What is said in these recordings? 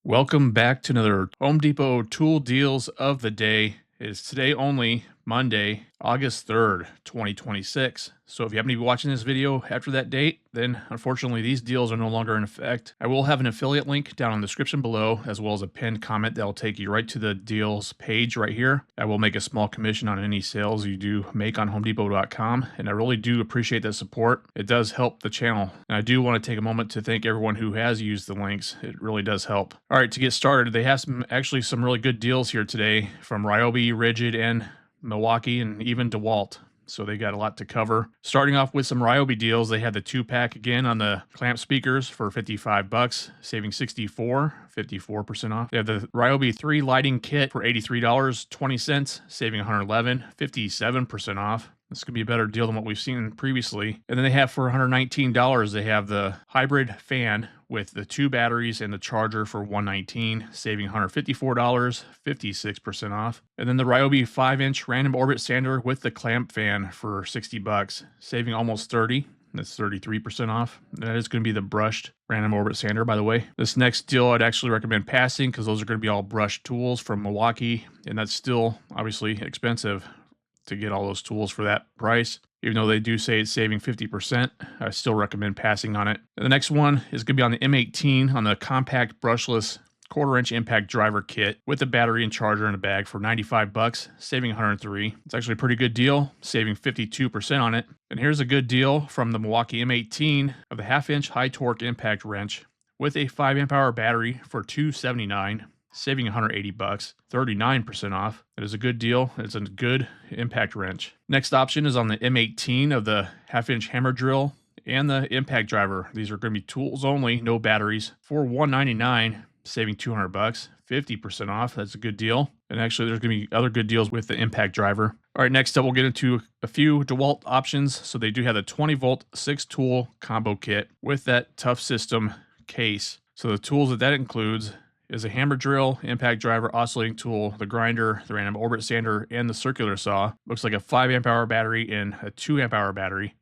Welcome back to another Home Depot tool deals of the day. It is today only Monday, August 3rd, 2026. So if you happen to be watching this video after that date, then unfortunately these deals are no longer in effect. I will have an affiliate link down in the description below, as well as a pinned comment that will take you right to the deals page right here. I will make a small commission on any sales you do make on homedepot.com, and I really do appreciate the support. It does help the channel, and I do want to take a moment to thank everyone who has used the links. It really does help. All right, to get started, they have some really good deals here today from Ryobi, Ridgid, and Milwaukee, and even DeWalt. So they got a lot to cover. Starting off with some Ryobi deals, they had the 2-pack again on the clamp speakers for $55, saving $54 off. They have the Ryobi 3 lighting kit for $83.20, saving $111, 57% off. This could be a better deal than what we've seen previously. And then they have for $119, they have the hybrid fan with the 2 batteries and the charger for $119, saving $154, 56% off. And then the Ryobi 5-inch random orbit sander with the clamp fan for $60, saving almost $30. That's 33% off. That is going to be the brushed random orbit sander, by the way. This next deal I'd actually recommend passing because those are going to be all brushed tools from Milwaukee, and that's still obviously expensive to get all those tools for that price. Even though they do say it's saving 50%, I still recommend passing on it. And the next one is going to be on the M18 on the compact brushless 1/4-inch impact driver kit with the battery and charger in a bag for $95, saving $103. It's actually a pretty good deal, saving 52% on it. And here's a good deal from the Milwaukee M18 of the 1/2-inch high torque impact wrench with a 5 amp hour battery for $279. Saving $180, 39% off. It is a good deal. It's a good impact wrench. Next option is on the M18 of the 1/2-inch hammer drill and the impact driver. These are going to be tools only, no batteries, for $199, saving $200, 50% off. That's a good deal. And actually, there's going to be other good deals with the impact driver. All right, next up, we'll get into a few DeWalt options. So they do have the 20-volt 6-tool combo kit with that tough system case. So the tools that includes is a hammer drill, impact driver, oscillating tool, the grinder, the random orbit sander, and the circular saw. Looks like a 5 amp hour battery and a 2 amp hour battery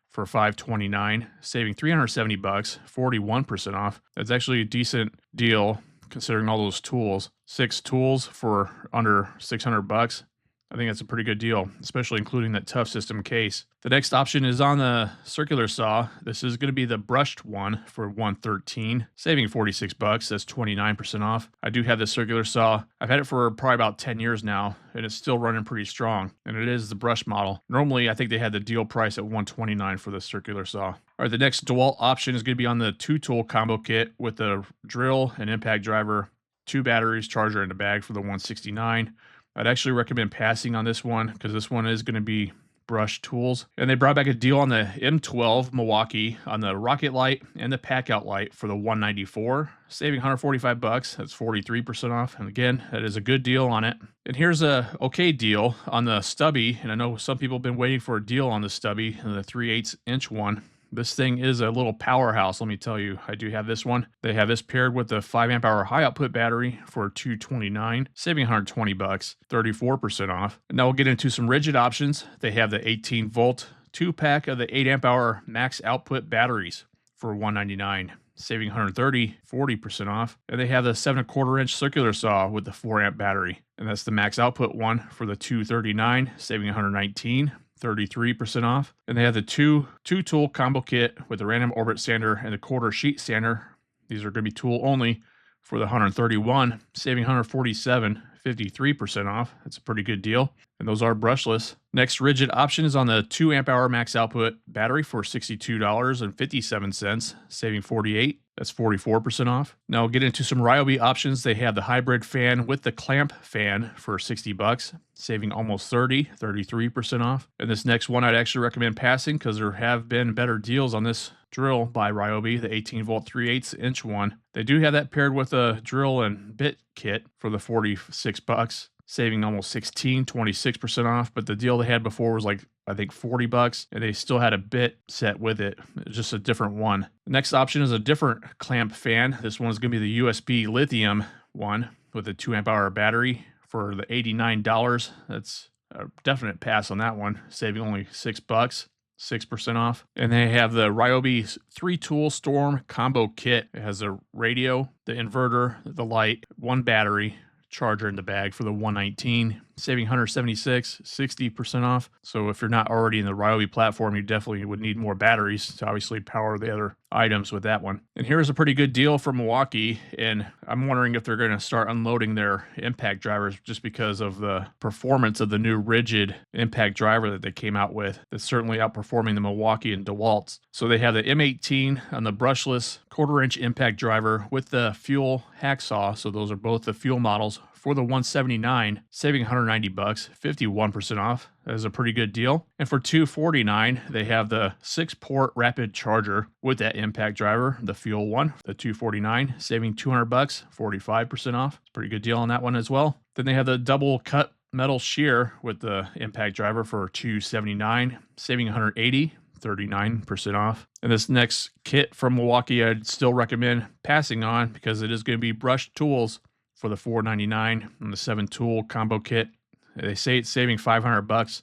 for $529, saving $370, 41% off. That's actually a decent deal considering all those tools. 6 tools for under $600. I think that's a pretty good deal, especially including that tough system case. The next option is on the circular saw. This is going to be the brushed one for $113, saving $46. That's 29% off. I do have this circular saw. I've had it for probably about 10 years now, and it's still running pretty strong. And it is the brush model. Normally, I think they had the deal price at $129 for the circular saw. All right, the next DeWalt option is going to be on the 2-tool combo kit with the drill and impact driver, 2 batteries, charger, and a bag for the $169. I'd actually recommend passing on this one because this one is going to be brushed tools. And they brought back a deal on the M12 Milwaukee on the rocket light and the pack out light for the $194, saving $145. That's 43% off. And again, that is a good deal on it. And here's a okay deal on the stubby. And I know some people have been waiting for a deal on the stubby, the 3/8-inch one. This thing is a little powerhouse, let me tell you. I do have this one. They have this paired with the 5 amp hour high output battery for $229, saving $120, 34% off. And now we'll get into some Ridgid options. They have the 18-volt 2-pack of the 8 amp hour max output batteries for $199, saving $130, 40% off. And they have the 7 1/4-inch circular saw with the 4 amp battery. And that's the max output one for the $239, saving $119. 33% off. And they have the two-tool combo kit with the random orbit sander and the 1/4 sheet sander. These are going to be tool only for the $131, saving $147, 53% off. That's a pretty good deal. And those are brushless. Next Ridgid option is on the 2 amp hour max output battery for $62.57, saving $48. That's 44% off. Now we'll get into some Ryobi options. They have the hybrid fan with the clamp fan for $60, saving almost 33% off. And this next one I'd actually recommend passing because there have been better deals on this drill by Ryobi, the 18-volt 3/8-inch one. They do have that paired with a drill and bit kit for the $46, saving almost 26% off. But the deal they had before was like, I think $40, and they still had a bit set with it, just a different one. The next option is a different clamp fan. This one is going to be the USB lithium one with a 2 amp hour battery for the $89. That's a definite pass on that one, saving only $6. 6% off. And they have the Ryobi 3-tool storm combo kit. It has a radio, the inverter, the light, one battery, charger in the bag for the $119, saving $176, 60% off. So if you're not already in the Ryobi platform, you definitely would need more batteries to obviously power the other items with that one. And here's a pretty good deal from Milwaukee, and I'm wondering if they're going to start unloading their impact drivers just because of the performance of the new Ridgid impact driver that they came out with. That's certainly outperforming the Milwaukee and DeWalt's. So they have the M18 on the brushless 1/4-inch impact driver with the fuel hacksaw. So those are both the fuel models for the $179, saving $190, 51% off. That is a pretty good deal. And for $249, they have the 6-port rapid charger with that impact driver, the fuel one, the $249, saving $200, 45% off. It's a pretty good deal on that one as well. Then they have the double cut metal shear with the impact driver for $279, saving $180. 39% off. And this next kit from Milwaukee, I'd still recommend passing on because it is going to be brushed tools for the $499 and the 7-tool combo kit. They say it's saving $500.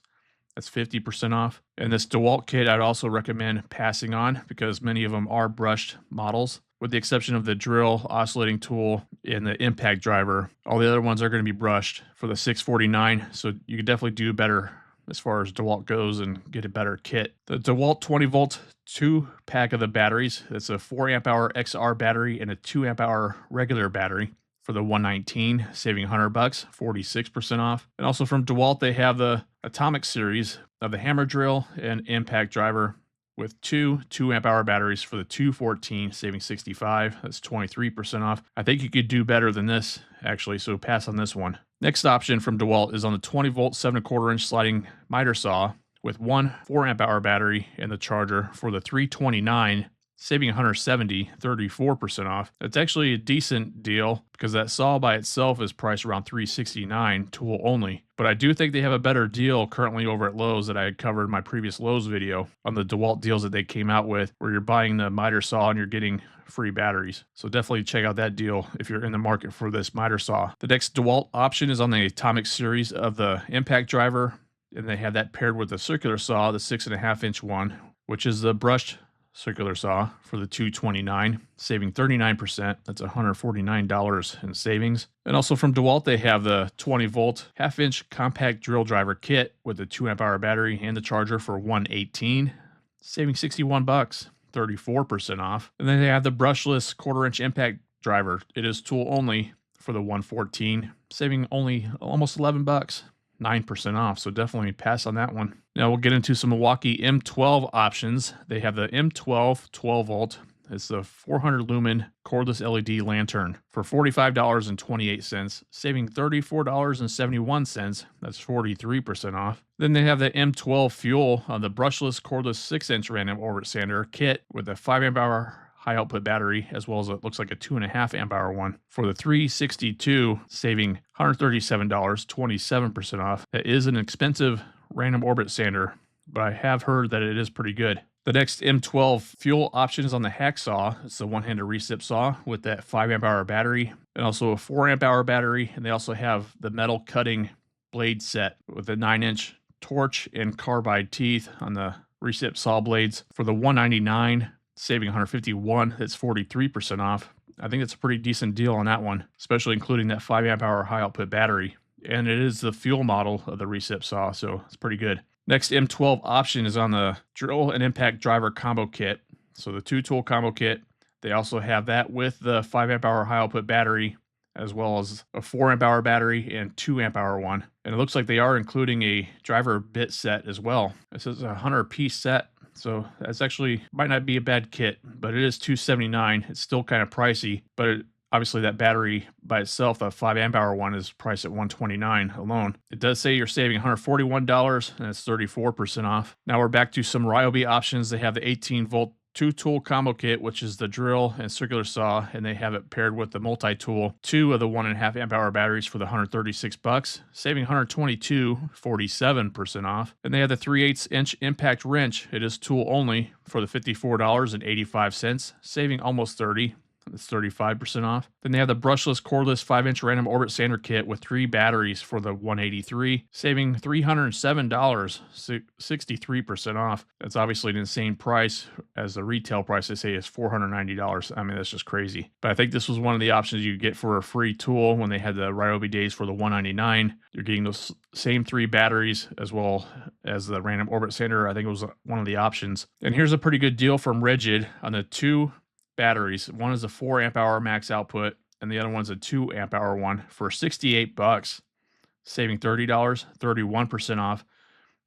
That's 50% off. And this DeWalt kit, I'd also recommend passing on because many of them are brushed models, with the exception of the drill, oscillating tool, and the impact driver. All the other ones are going to be brushed for the $649. So you could definitely do better as far as DeWalt goes and get a better kit. The DeWalt 20-volt 2-pack of the batteries. It's a 4 amp hour XR battery and a 2 amp hour regular battery for the $119, saving $100, 46% off. And also from DeWalt, they have the Atomic series of the hammer drill and impact driver with two 2 amp hour batteries for the $214, saving $65. That's 23% off. I think you could do better than this, actually, so pass on this one. Next option from DeWalt is on the 20-volt 7/4-inch sliding miter saw with one 4 amp hour battery and the charger for the $329, saving $170, 34% off. That's actually a decent deal because that saw by itself is priced around $369, tool only. But I do think they have a better deal currently over at Lowe's that I had covered in my previous Lowe's video on the DeWalt deals that they came out with, where you're buying the miter saw and you're getting free batteries. So definitely check out that deal if you're in the market for this miter saw. The next DeWalt option is on the Atomic series of the impact driver, and they have that paired with the circular saw, the 6.5-inch one, which is the brushed circular saw for the $229, saving 39%. That's $149 in savings. And also from DeWalt, they have the 20-volt 1/2-inch compact drill driver kit with the 2 amp hour battery and the charger for $118, saving $61, 34% off. And then they have the brushless 1/4-inch impact driver. It is tool only for the $114, saving only almost $11, 9% off. So definitely pass on that one. Now we'll get into some Milwaukee M12 options. They have the M12 12-volt. It's the 400 lumen cordless LED lantern for $45.28, saving $34.71. That's 43% off. Then they have the M12 fuel on the brushless cordless 6-inch random orbit sander kit with a 5 amp hour high output battery, as well as it looks like a 2.5 amp hour one for the $362, saving $137, 27% off. That is an expensive random orbit sander, but I have heard that it is pretty good. The next M12 fuel option is on the hacksaw. It's the one-handed recip saw with that 5 amp hour battery and also a 4 amp hour battery. And they also have the metal cutting blade set with a 9-inch torch and carbide teeth on the recip saw blades for the $199, saving $151. That's 43% off. I think it's a pretty decent deal on that one, especially including that 5 amp hour high output battery. And it is the fuel model of the recip saw, so it's pretty good. Next M12 option is on the drill and impact driver combo kit. So the 2-tool combo kit, they also have that with the 5 amp hour high output battery, as well as a 4 amp hour battery and 2 amp hour one. And it looks like they are including a driver bit set as well. This is a 100-piece set. So that's actually might not be a bad kit, but it is $279. It's still kind of pricey, but obviously that battery by itself, the 5 amp hour one, is priced at $129 alone. It does say you're saving $141, and it's 34% off. Now we're back to some Ryobi options. They have the 18-volt 2-tool combo kit, which is the drill and circular saw, and they have it paired with the multi-tool, 2 of the 1.5 amp hour batteries for the $136, saving $122, 47% off. And they have the 3/8-inch impact wrench. It is tool only for the $54.85, saving almost $30. It's 35% off. Then they have the brushless cordless 5-inch random orbit sander kit with 3 batteries for the $183, saving $307, 63% off. That's obviously an insane price, as the retail price they say is $490. I mean, that's just crazy. But I think this was one of the options you get for a free tool when they had the Ryobi days for the $199. You're getting those same 3 batteries as well as the random orbit sander. I think it was one of the options. And here's a pretty good deal from Ridgid on the 2 batteries. One is a 4 amp hour max output, and the other one's a 2 amp hour one for $68, saving $30, 31% off.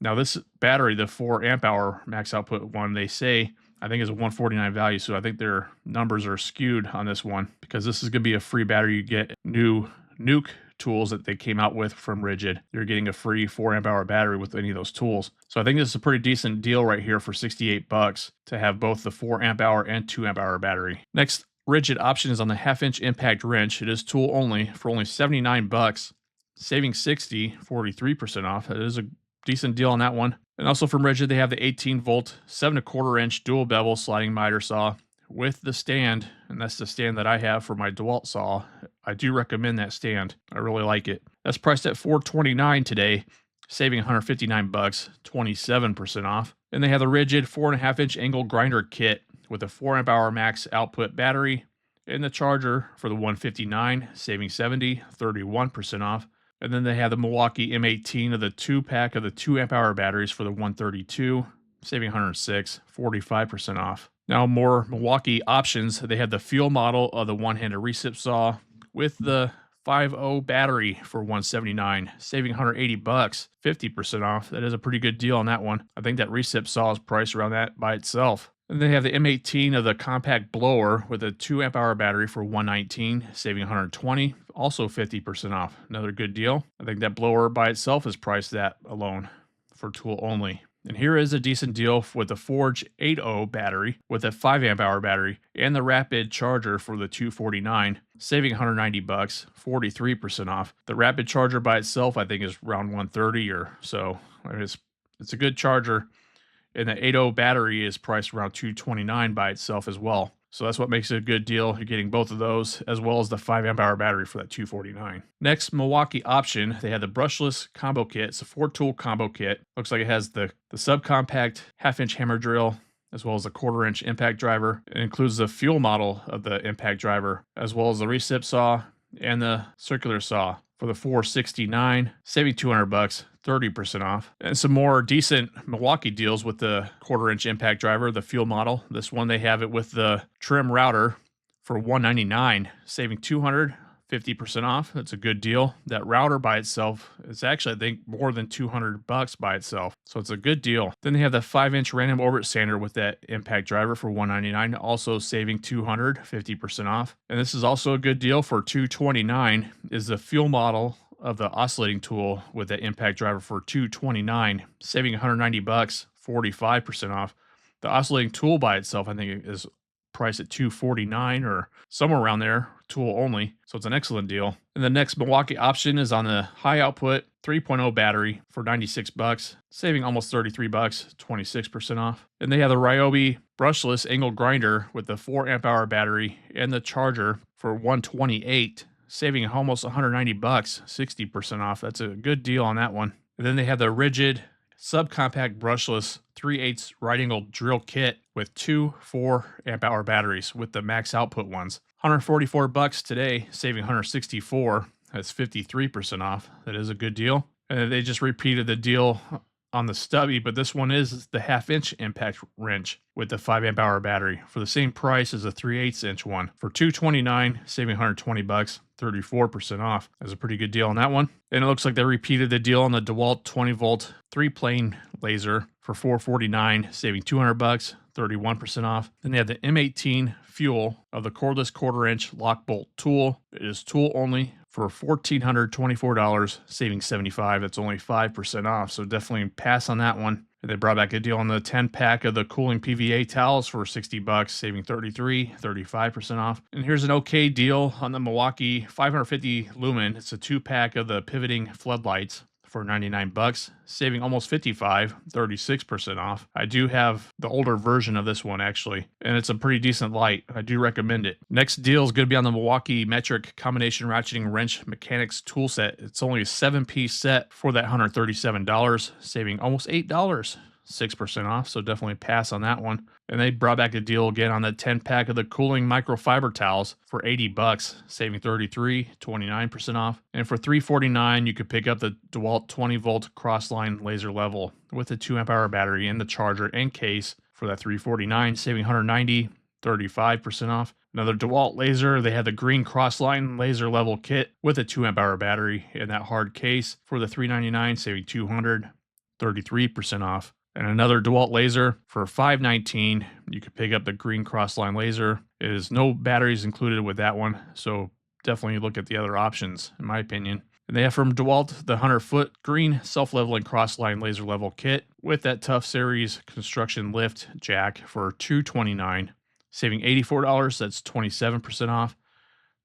Now this battery, the 4 amp hour max output one, they say I think is a $149 value, so I think their numbers are skewed on this one, because this is going to be a free battery. You get new Nuke tools that they came out with from Ridgid. You're getting a free 4 amp hour battery with any of those tools. So I think this is a pretty decent deal right here for $68 to have both the 4 amp hour and 2 amp hour battery. Next Ridgid option is on the 1/2-inch impact wrench. It is tool only for only $79, saving $60, 43% off. That is a decent deal on that one. And also from Ridgid, they have the 18-volt 7¼ inch dual bevel sliding miter saw with the stand, and that's the stand that I have for my DeWalt saw. I do recommend that stand. I really like it. That's priced at $429 today, saving $159, 27% off. And they have the Ridgid 4.5-inch angle grinder kit with a 4 amp hour max output battery and the charger for the $159, saving $70, 31% off. And then they have the Milwaukee M18 of the 2-pack of the 2 amp hour batteries for the $132, saving $106, 45% off. Now more Milwaukee options. They have the fuel model of the one-handed recip saw with the 5.0 battery for $179, saving $180, 50% off. That is a pretty good deal on that one. I think that recip saw is priced around that by itself. And they have the M18 of the compact blower with a 2 amp hour battery for $119, saving $120, also 50% off. Another good deal. I think that blower by itself is priced that alone for tool only. And here is a decent deal with the Forge 8.0 battery with a 5 amp hour battery and the rapid charger for the $249, saving $190, 43% off. The rapid charger by itself I think is around $130 or so. I mean, it's a good charger. And the 8.0 battery is priced around $229 by itself as well. So that's what makes it a good deal. You're getting both of those as well as the 5 amp hour battery for that $249. Next Milwaukee option, they have the brushless combo kit. It's a 4-tool combo kit. Looks like it has the subcompact 1/2-inch hammer drill as well as a 1/4-inch impact driver. It includes the fuel model of the impact driver as well as the recip saw and the circular saw for the $469, saving $200, 30% off. And some more decent Milwaukee deals with the 1/4-inch impact driver, the fuel model. This one, they have it with the trim router for $199, saving $200, 50% off. That's a good deal. That router by itself is actually, I think, more than $200 by itself. So it's a good deal. Then they have the 5-inch random orbit sander with that impact driver for $199, also saving $200, 50% off. And this is also a good deal for $229 is the fuel model of the oscillating tool with that impact driver for $229, saving $190, 45% off. The oscillating tool by itself, I think, is priced at $249 or somewhere around there, tool only. So it's an excellent deal. And the next Milwaukee option is on the high output 3.0 battery for $96, saving almost $33, 26% off. And they have the Ryobi brushless angle grinder with the 4 amp hour battery and the charger for $128, saving almost $190, 60% off. That's a good deal on that one. And then they have the Ridgid subcompact brushless 3/8 right angle drill kit with 2 4 amp hour batteries with the max output ones. $144 today, saving $164. That's 53% off. That is a good deal. And they just repeated the deal on the stubby, but this one is the 1/2-inch impact wrench with the 5 amp hour battery for the same price as a 3/8 inch one for $229, saving $120, 34% off. That's a pretty good deal on that one. And it looks like they repeated the deal on the DeWalt 20-volt 3-plane laser for $449, saving $200, 31% off. Then they have the M18 fuel of the cordless 1/4-inch lock bolt tool. It is tool only for $1,424, saving $75. That's only 5% off, so definitely pass on that one. And they brought back a deal on the 10-pack of the cooling PVA towels for $60, saving $33, 35% off. And here's an okay deal on the Milwaukee 550 lumen. It's a 2-pack of the pivoting floodlights for 99 bucks, saving almost 55, 36% off. I do have the older version of this one actually, and it's a pretty decent light. I do recommend it. Next deal is going to be on the Milwaukee Metric Combination Ratcheting Wrench Mechanics Tool Set. It's only a 7-piece set for that $137, saving almost $8. 6% off, so definitely pass on that one. And they brought back a deal again on the 10-pack of the cooling microfiber towels for 80 bucks, saving 33, 29% off. And for $349, you could pick up the DeWalt 20-volt crossline laser level with a 2-amp-hour battery and the charger and case for that $349, saving 190, 35% off. Another DeWalt laser, they had the green crossline laser level kit with a 2-amp-hour battery and that hard case for the $399, saving 200, 33% off. And another DeWalt laser for $519. You could pick up the green crossline laser. It is no batteries included with that one, so definitely look at the other options, in my opinion. And they have from DeWalt the 100-foot green self-leveling crossline laser level kit with that Tough Series construction lift jack for $229, saving $84. That's 27% off.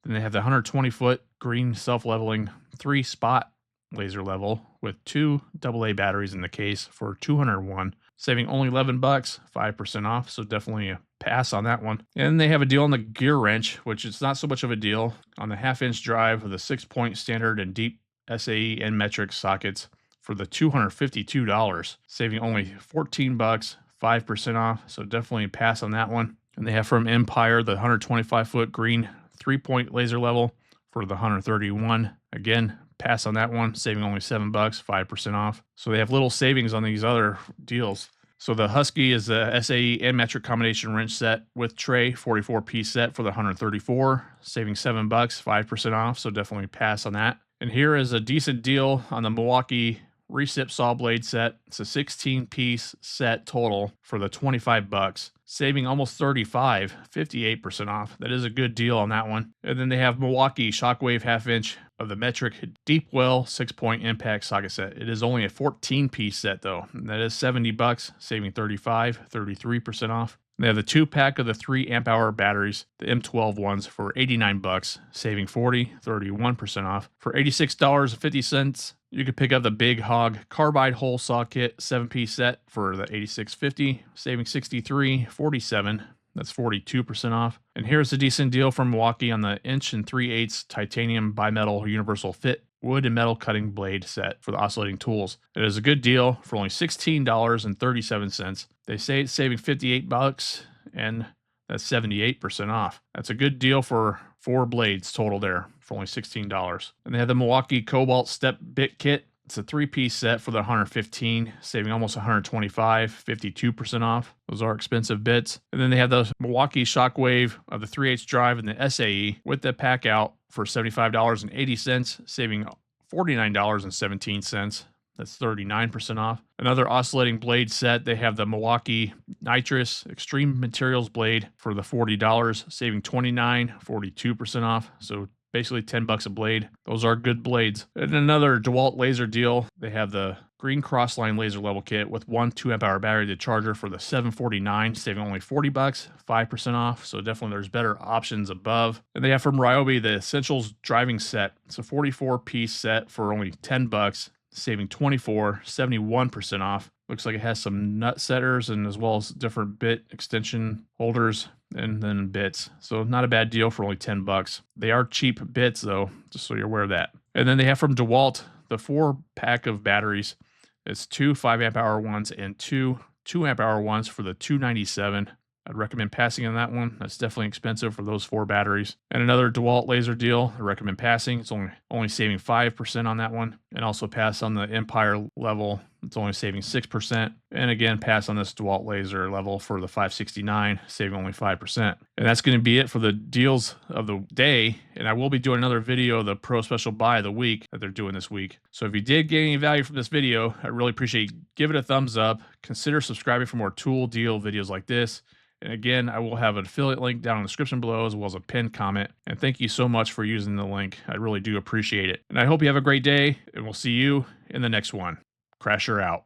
Then they have the 120-foot green self-leveling 3-spot laser level with 2 AA batteries in the case for $201, saving only $11, 5% off, so definitely a pass on that one. And they have a deal on the gear wrench, which is not so much of a deal, on the 1/2-inch drive with a 6-point standard and deep SAE and metric sockets for the $252, saving only $14, 5% off, so definitely a pass on that one. And they have from Empire the 125-foot green 3-point laser level for the $131, again, pass on that one, saving only $7, 5% off. So they have little savings on these other deals. So the Husky is the SAE and metric combination wrench set with tray, 44-piece set for the $134, saving $7, 5% off. So definitely pass on that. And here is a decent deal on the Milwaukee recip saw blade set. It's a 16-piece set total for the $25, saving almost 35, 58% off. That is a good deal on that one. And then they have Milwaukee Shockwave 1/2-inch of the metric deep well 6-point impact socket set. It is only a 14-piece set though. And that is $70, saving 35, 33% off. They have the 2-pack of the 3-amp-hour batteries, the M12 ones for $89, saving 40, 31% off. For $86.50, you could pick up the Big Hog Carbide Hole Saw Kit 7-piece set for the $86.50, saving 63, 47. That's 42% off. And here's a decent deal from Milwaukee on the 1 3/8 titanium bimetal universal fit wood and metal cutting blade set for the Oscillating tools. It is a good deal for only $16.37. They say it's saving $58, and that's 78% off. That's a good deal for 4 blades total there for only $16. And they have the Milwaukee Cobalt Step Bit Kit. It's a 3-piece set for the $115, saving almost $125, 52% off. Those are expensive bits. And then they have the Milwaukee Shockwave of the 3/8 drive and the SAE with the pack out for $75.80, saving $49.17. That's 39% off. Another oscillating blade set, they have the Milwaukee Nitrous Extreme Materials blade for the $40, saving $29, 42% off. So basically $10 a blade. Those are good blades. And another DeWalt laser deal, they have the green crossline laser level kit with 1 2-amp-hour battery to charger for the $749, saving only $40, 5% off. So definitely there's better options above. And they have from Ryobi the Essentials driving set. It's a 44-piece set for only $10, saving 24, 71% off. Looks like it has some nut setters and as well as different bit extension holders and then bits. So not a bad deal for only $10. They are cheap bits though, just so you're aware of that. And then they have from DeWalt the 4-pack of batteries. It's 2 5-amp-hour ones and 2 2-amp-hour ones for the $297. I'd recommend passing on that one. That's definitely expensive for those 4 batteries. And another DeWalt laser deal, I recommend passing. It's only saving 5% on that one. And also pass on the Empire level. It's only saving 6%. And again, pass on this DeWalt laser level for the $569, saving only 5%. And that's going to be it for the deals of the day. And I will be doing another video of the Pro Special Buy of the week that they're doing this week. So if you did get any value from this video, I really appreciate you. Give it a thumbs up. Consider subscribing for more tool deal videos like this. And again, I will have an affiliate link down in the description below as well as a pinned comment. And thank you so much for using the link. I really do appreciate it. And I hope you have a great day, and we'll see you in the next one. Crasher out.